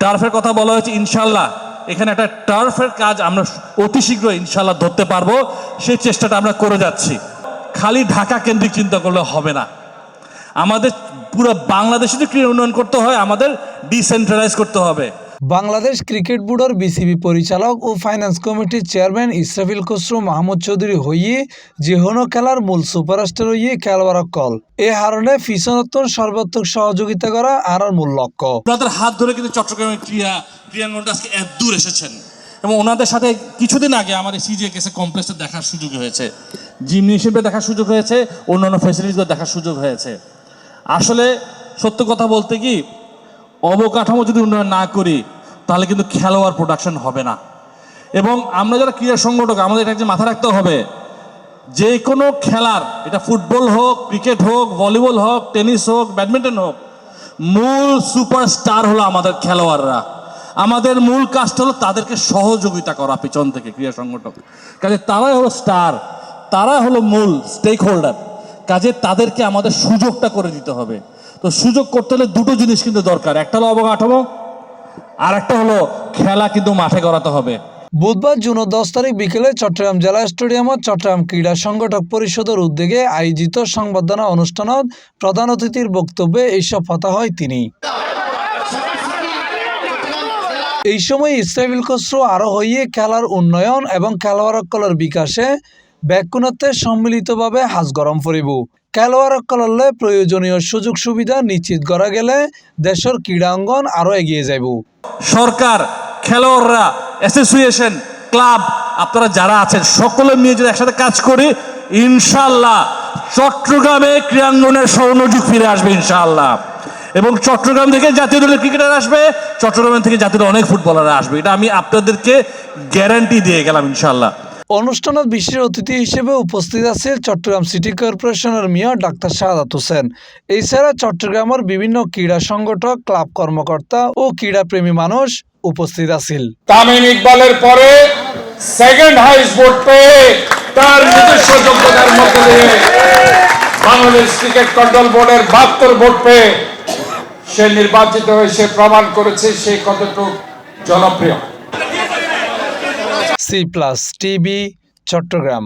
টার্ফের কথা বলা হয়েছে, ইনশাল্লাহ এখানে একটা টার্ফের কাজ আমরা অতি শীঘ্র ইনশাল্লাহ ধরতে পারবো, সেই চেষ্টাটা আমরা করে যাচ্ছি। খালি ঢাকা কেন্দ্রিক চিন্তা করলে হবে না, আমাদের পুরো বাংলাদেশে যদি ক্রীড়া উন্নয়ন করতে হয় আমাদের ডিসেন্ট্রালাইজ করতে হবে। বাংলাদেশ ক্রিকেট বোর্ডের বিসিবি পরিচালক ও ফাইন্যান্স কমিটির চেয়ারম্যান ইসরাফিল খসরু মাহমুদ চৌধুরী হইয়ে যেহনো খেলার মূল সুপারস্টার হইয়ে খেলোয়াড় কল এ হারণে ফিসনত্তর সর্বাত্মক সহযোগিতা করা আর মূল লক্ষ্য। ওনাদের হাত ধরে কিন্তু চট্টগ্রামের ক্রীড়াঙ্গনটা আজকে এত দূর এসেছেন, এবং ওনাদের সাথে কিছুদিন আগে আমাদের সিজিএকেএস কমপ্লেক্সে দেখার সুযোগ হয়েছে, জিমনেশিয়ামে দেখার সুযোগ হয়েছে, অন্যান্য ফ্যাসিলিটিসগুলো দেখার সুযোগ হয়েছে। আসলে সত্য কথা বলতে কি, অবকাঠামো যদি উন্নয়ন না করি তাহলে কিন্তু খেলোয়াড় প্রোডাকশন হবে না। এবং আমরা যারা ক্রীড়া সংগঠক আমাদের এটা যে মাথা রাখতে হবে, যে কোনো খেলার, এটা ফুটবল হোক, ক্রিকেট হোক, ভলিবল হোক, টেনিস হোক, ব্যাডমিন্টন হোক, মূল সুপারস্টার হলো আমাদের খেলোয়াড়রা। আমাদের মূল কাজটা হলো তাদেরকে সহযোগিতা করা পিছন থেকে, ক্রীড়া সংগঠক কাজে তারাই হলো স্টার, তারা হলো মূল স্টেক হোল্ডার। কাজে তাদেরকে আমাদের সুযোগটা করে দিতে হবে। তো সুযোগ করতে হলে দুটো জিনিস কিন্তু দরকার, একটা হলো অবকাঠামো, আর একটা হলো খেলা কিন্তু মাঠে করাতে হবে। বুধবার জুন 10 তারিখ বিকেলে চট্টগ্রাম জেলা স্টেডিয়ামত চট্টগ্রাম ক্রীড়া সংগঠক পরিষদের উদ্যোগে আয়োজিত সংবর্ধনা অনুষ্ঠানত প্রধান অতিথির বক্তব্যে এইসব কথা হয় তিনি। এই সময় ইসরাফিল খসরু আরো হইয়ে খেলার উন্নয়ন এবং খেলোয়াড়সকলের বিকাশে ব্যাকুণত্বে সম্মিলিতভাবে হাজ গরম ফুরিব। খেলোয়াড়সকললে প্রয়োজনীয় সুযোগ সুবিধা নিশ্চিত করা গেলে দেশের ক্রীড়াঙ্গন আরো এগিয়ে যাইব। সরকার, খেলোয়াড়রা, অ্যাসোসিয়েশন, ক্লাব, আপনারা যারা আছেন সকলে নিয়ে যদি একসাথে কাজ করি ইনশাল্লাহ চট্টগ্রামে ক্রীড়াঙ্গনের স্বর্ণযুগ ফিরে আসবে ইনশাল্লাহ। এবং চট্টগ্রাম থেকে জাতীয় দলের ক্রিকেটার আসবে, চট্টগ্রাম থেকে জাতীয় দলের অনেক ফুটবলাররা আসবে, এটা আমি আপনাদেরকে গ্যারান্টি দিয়ে গেলাম ইনশাল্লাহ। অনুষ্ঠানত বিশেষ অতিথি হিসেবে উপস্থিত আছে চট্টগ্রাম সিটি কর্পোরেশনের মেয়র ডাক্তার শাহাদাত হোসেন। এছাড়া চট্টগ্রামের বিভিন্ন ক্রীড়া সংগঠক, ক্লাব কর্মকর্তা ও ক্রীড়াপ্রেমী মানুষ উপস্থিত আছেন। তামিম ইকবালের পরে সেকেন্ড হাইস্ট ভোট পেয়ে তার নিজস্ব যোগ্যতার মধ্যে দিয়ে বাংলাদেশ ক্রিকেট কন্ট্রোল বোর্ডের 72 ভোট পেয়ে সে নির্বাচিত হয়ে সে প্রমাণ করেছে সে কতটুকু জনপ্রিয়। C+ TV Chittagong.